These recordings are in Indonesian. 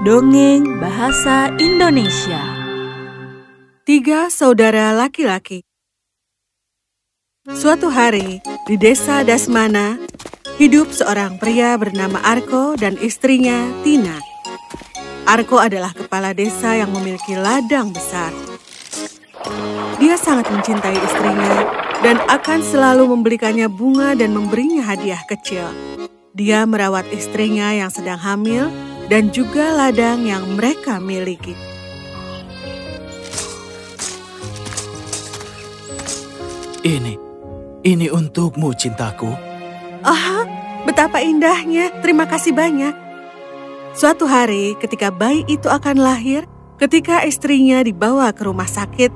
Dongeng Bahasa Indonesia. 3 saudara laki-laki. Suatu hari, di desa Dasmana, hidup seorang pria bernama Arko dan istrinya, Tina. Arko adalah kepala desa yang memiliki ladang besar. Dia sangat mencintai istrinya dan akan selalu membelikannya bunga dan memberinya hadiah kecil. Dia merawat istrinya yang sedang hamil dan juga ladang yang mereka miliki. Ini untukmu, cintaku. Oh, betapa indahnya. Terima kasih banyak. Suatu hari ketika bayi itu akan lahir, ketika istrinya dibawa ke rumah sakit,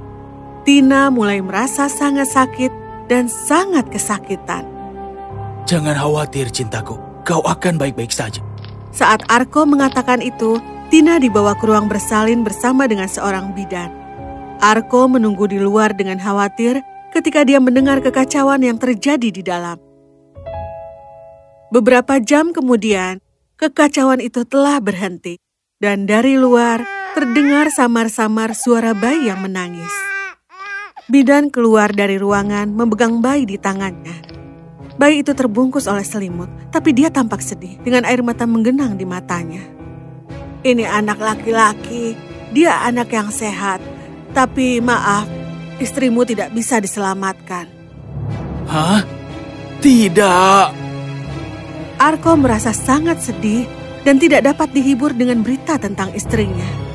Tina mulai merasa sangat sakit dan sangat kesakitan. Jangan khawatir, cintaku. Kau akan baik-baik saja. Saat Arko mengatakan itu, Tina dibawa ke ruang bersalin bersama dengan seorang bidan. Arko menunggu di luar dengan khawatir ketika dia mendengar kekacauan yang terjadi di dalam. Beberapa jam kemudian, kekacauan itu telah berhenti, dan dari luar terdengar samar-samar suara bayi yang menangis. Bidan keluar dari ruangan memegang bayi di tangannya. Bayi itu terbungkus oleh selimut, tapi dia tampak sedih dengan air mata menggenang di matanya. Ini anak laki-laki, dia anak yang sehat, tapi maaf, istrimu tidak bisa diselamatkan. Hah? Tidak. Arko merasa sangat sedih dan tidak dapat dihibur dengan berita tentang istrinya.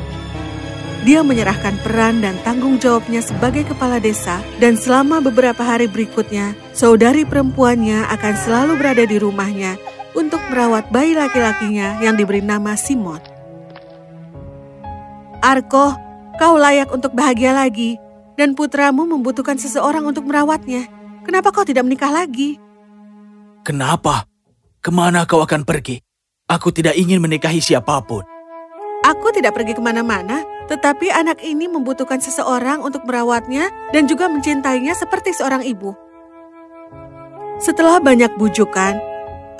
Dia menyerahkan peran dan tanggung jawabnya sebagai kepala desa, dan selama beberapa hari berikutnya, saudari perempuannya akan selalu berada di rumahnya untuk merawat bayi laki-lakinya yang diberi nama Simon. Arko, kau layak untuk bahagia lagi, dan putramu membutuhkan seseorang untuk merawatnya. Kenapa kau tidak menikah lagi? Kenapa? Kemana kau akan pergi? Aku tidak ingin menikahi siapapun. Aku tidak pergi kemana-mana, tetapi anak ini membutuhkan seseorang untuk merawatnya dan juga mencintainya seperti seorang ibu. Setelah banyak bujukan,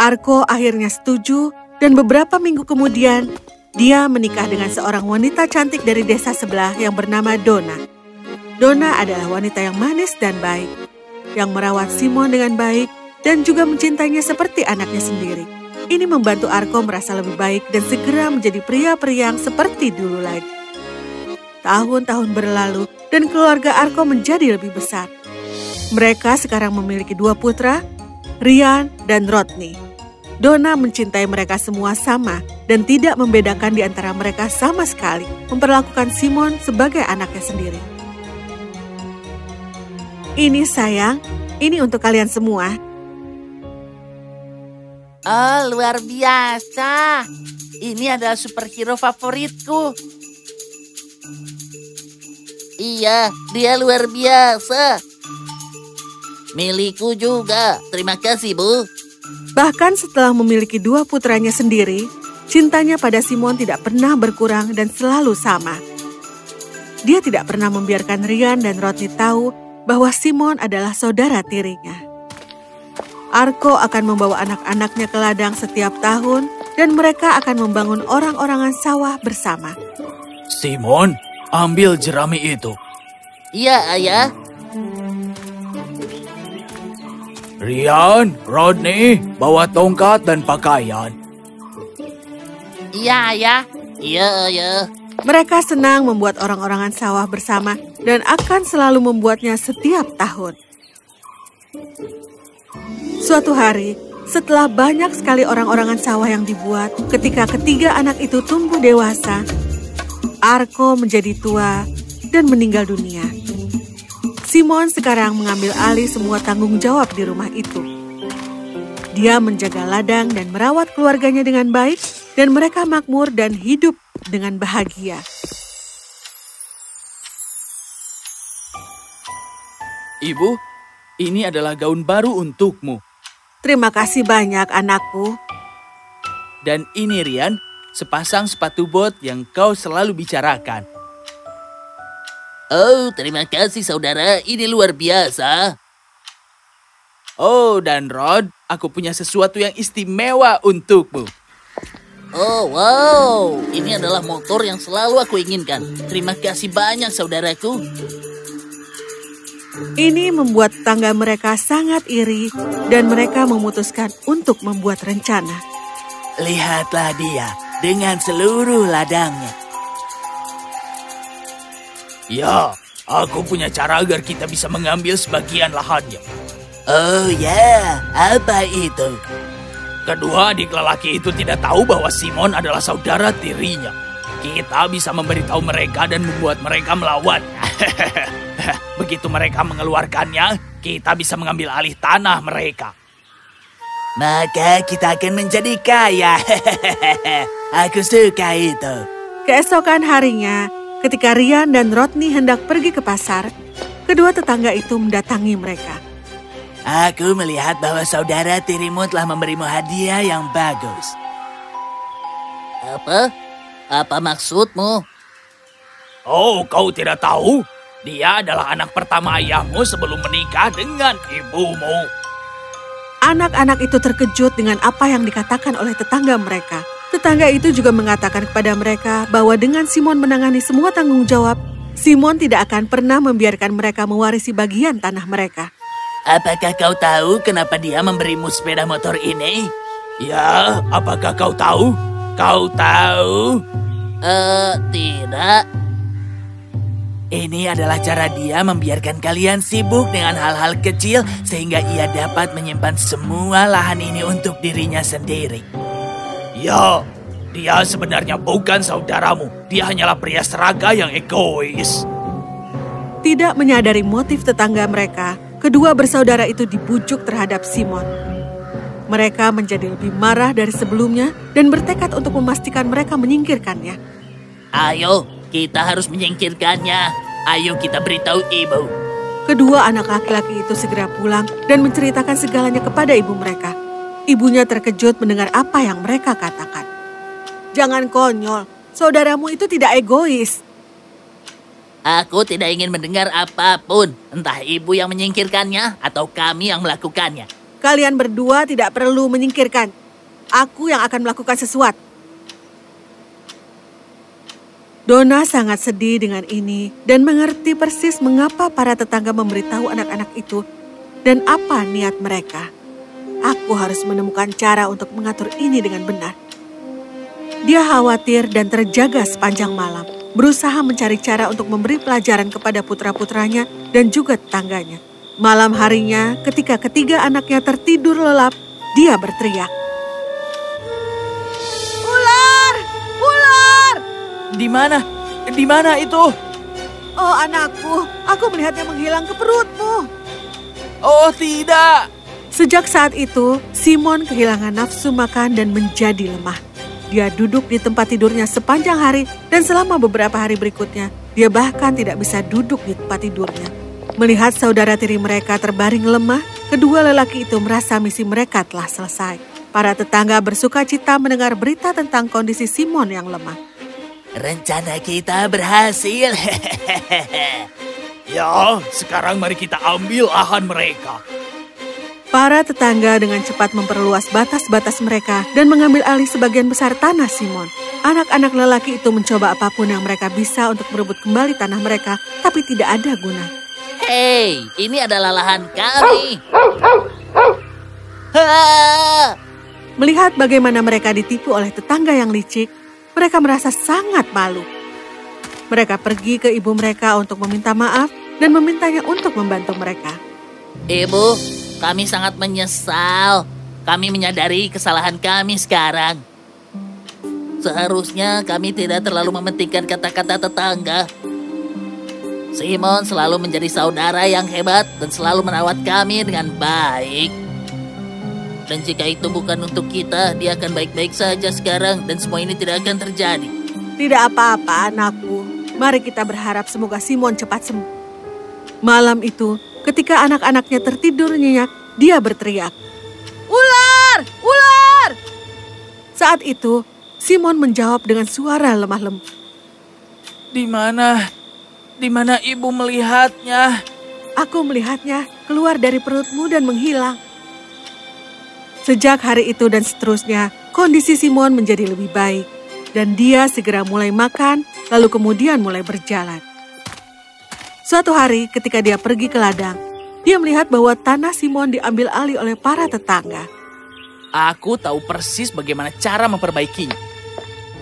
Arko akhirnya setuju, dan beberapa minggu kemudian, dia menikah dengan seorang wanita cantik dari desa sebelah yang bernama Donna. Donna adalah wanita yang manis dan baik, yang merawat Simon dengan baik dan juga mencintainya seperti anaknya sendiri. Ini membantu Arko merasa lebih baik dan segera menjadi pria periang seperti dulu lagi. Tahun-tahun berlalu dan keluarga Arko menjadi lebih besar. Mereka sekarang memiliki 2 putra, Ryan dan Rodney. Donna mencintai mereka semua sama dan tidak membedakan di antara mereka sama sekali, memperlakukan Simon sebagai anaknya sendiri. Ini sayang, ini untuk kalian semua. Oh, luar biasa. Ini adalah superhero favoritku. Iya, dia luar biasa. Milikku juga. Terima kasih, Bu. Bahkan setelah memiliki 2 putranya sendiri, cintanya pada Simon tidak pernah berkurang dan selalu sama. Dia tidak pernah membiarkan Ryan dan Rodney tahu bahwa Simon adalah saudara tirinya. Arko akan membawa anak-anaknya ke ladang setiap tahun, dan mereka akan membangun orang-orangan sawah bersama. Simon, ambil jerami itu. Iya, Ayah. Ryan, Rodney, bawa tongkat dan pakaian. Iya, Ayah. Iya, Ayah. Mereka senang membuat orang-orangan sawah bersama dan akan selalu membuatnya setiap tahun. Suatu hari, setelah banyak sekali orang-orangan sawah yang dibuat, ketika ketiga anak itu tumbuh dewasa, Arko menjadi tua dan meninggal dunia. Simon sekarang mengambil alih semua tanggung jawab di rumah itu. Dia menjaga ladang dan merawat keluarganya dengan baik, dan mereka makmur dan hidup dengan bahagia. Ibu, ini adalah gaun baru untukmu. Terima kasih banyak, anakku. Dan ini, Ryan, sepasang sepatu bot yang kau selalu bicarakan. Oh, terima kasih, saudara. Ini luar biasa. Oh, dan Rod, aku punya sesuatu yang istimewa untukmu. Oh, wow. Ini adalah motor yang selalu aku inginkan. Terima kasih banyak, saudaraku. Ini membuat tetangga mereka sangat iri dan mereka memutuskan untuk membuat rencana. Lihatlah dia dengan seluruh ladangnya. Ya, aku punya cara agar kita bisa mengambil sebagian lahannya. Oh ya, apa itu? Kedua adik lelaki itu tidak tahu bahwa Simon adalah saudara tirinya. Kita bisa memberitahu mereka dan membuat mereka melawan. Begitu mereka mengeluarkannya, kita bisa mengambil alih tanah mereka. Maka kita akan menjadi kaya. Aku suka itu. Keesokan harinya, ketika Ryan dan Rodney hendak pergi ke pasar, kedua tetangga itu mendatangi mereka. Aku melihat bahwa saudara tirimu telah memberimu hadiah yang bagus. Apa? Apa maksudmu? Oh, kau tidak tahu? Dia adalah anak pertama ayahmu sebelum menikah dengan ibumu. Anak-anak itu terkejut dengan apa yang dikatakan oleh tetangga mereka. Tetangga itu juga mengatakan kepada mereka bahwa dengan Simon menangani semua tanggung jawab, Simon tidak akan pernah membiarkan mereka mewarisi bagian tanah mereka. Apakah kau tahu kenapa dia memberimu sepeda motor ini? Ya, apakah kau tahu? Kau tahu? Tidak. Ini adalah cara dia membiarkan kalian sibuk dengan hal-hal kecil sehingga ia dapat menyimpan semua lahan ini untuk dirinya sendiri. Ya, dia sebenarnya bukan saudaramu. Dia hanyalah pria seraga yang egois. Tidak menyadari motif tetangga mereka, kedua bersaudara itu dibujuk terhadap Simon. Mereka menjadi lebih marah dari sebelumnya dan bertekad untuk memastikan mereka menyingkirkannya. Ayo, kita harus menyingkirkannya. Ayo kita beritahu ibu. Kedua anak laki-laki itu segera pulang dan menceritakan segalanya kepada ibu mereka. Ibunya terkejut mendengar apa yang mereka katakan. Jangan konyol, saudaramu itu tidak egois. Aku tidak ingin mendengar apapun. Entah ibu yang menyingkirkannya atau kami yang melakukannya. Kalian berdua tidak perlu menyingkirkan. Aku yang akan melakukan sesuatu. Donna sangat sedih dengan ini dan mengerti persis mengapa para tetangga memberitahu anak-anak itu dan apa niat mereka. Aku harus menemukan cara untuk mengatur ini dengan benar. Dia khawatir dan terjaga sepanjang malam, berusaha mencari cara untuk memberi pelajaran kepada putra-putranya dan juga tetangganya. Malam harinya, ketika ketiga anaknya tertidur lelap, dia berteriak. Ular! Ular! Di mana? Di mana itu? Oh anakku, aku melihatnya menghilang ke perutmu. Oh tidak. Sejak saat itu, Simon kehilangan nafsu makan dan menjadi lemah. Dia duduk di tempat tidurnya sepanjang hari dan selama beberapa hari berikutnya, dia bahkan tidak bisa duduk di tempat tidurnya. Melihat saudara tiri mereka terbaring lemah, kedua lelaki itu merasa misi mereka telah selesai. Para tetangga bersuka cita mendengar berita tentang kondisi Simon yang lemah. Rencana kita berhasil. Ya, sekarang mari kita ambil lahan mereka. Para tetangga dengan cepat memperluas batas-batas mereka dan mengambil alih sebagian besar tanah Simon. Anak-anak lelaki itu mencoba apapun yang mereka bisa untuk merebut kembali tanah mereka, tapi tidak ada guna. Hei, ini adalah lahan kami. Melihat bagaimana mereka ditipu oleh tetangga yang licik, mereka merasa sangat malu. Mereka pergi ke ibu mereka untuk meminta maaf dan memintanya untuk membantu mereka. Ibu, kami sangat menyesal. Kami menyadari kesalahan kami sekarang. Seharusnya kami tidak terlalu mementingkan kata-kata tetangga. Simon selalu menjadi saudara yang hebat dan selalu merawat kami dengan baik. Dan jika itu bukan untuk kita, dia akan baik-baik saja sekarang dan semua ini tidak akan terjadi. Tidak apa-apa anakku. Mari kita berharap semoga Simon cepat sembuh. Malam itu, ketika anak-anaknya tertidur nyenyak, dia berteriak. Ular! Ular! Saat itu, Simon menjawab dengan suara lemah lembut. Di mana? Di mana ibu melihatnya? Aku melihatnya keluar dari perutmu dan menghilang. Sejak hari itu dan seterusnya, kondisi Simon menjadi lebih baik, dan dia segera mulai makan, lalu kemudian mulai berjalan. Suatu hari ketika dia pergi ke ladang, dia melihat bahwa tanah Simon diambil alih oleh para tetangga. Aku tahu persis bagaimana cara memperbaikinya.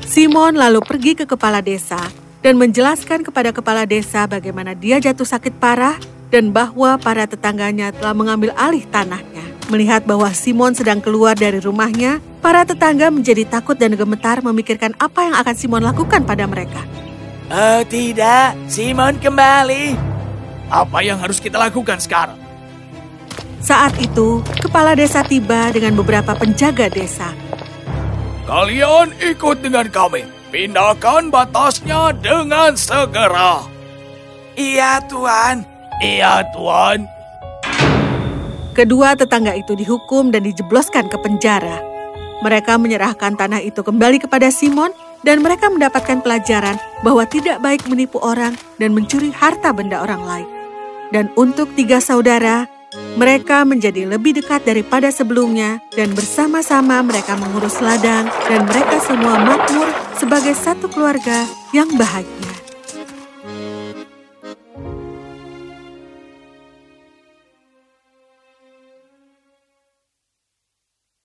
Simon lalu pergi ke kepala desa dan menjelaskan kepada kepala desa bagaimana dia jatuh sakit parah dan bahwa para tetangganya telah mengambil alih tanahnya. Melihat bahwa Simon sedang keluar dari rumahnya, para tetangga menjadi takut dan gemetar memikirkan apa yang akan Simon lakukan pada mereka. Oh tidak, Simon kembali. Apa yang harus kita lakukan sekarang? Saat itu, kepala desa tiba dengan beberapa penjaga desa. Kalian ikut dengan kami. Pindahkan batasnya dengan segera. Iya, Tuan. Iya, Tuan. Kedua tetangga itu dihukum dan dijebloskan ke penjara. Mereka menyerahkan tanah itu kembali kepada Simon dan mereka mendapatkan pelajaran bahwa tidak baik menipu orang dan mencuri harta benda orang lain. Dan untuk 3 saudara, mereka menjadi lebih dekat daripada sebelumnya dan bersama-sama mereka mengurus ladang dan mereka semua makmur sebagai satu keluarga yang bahagia.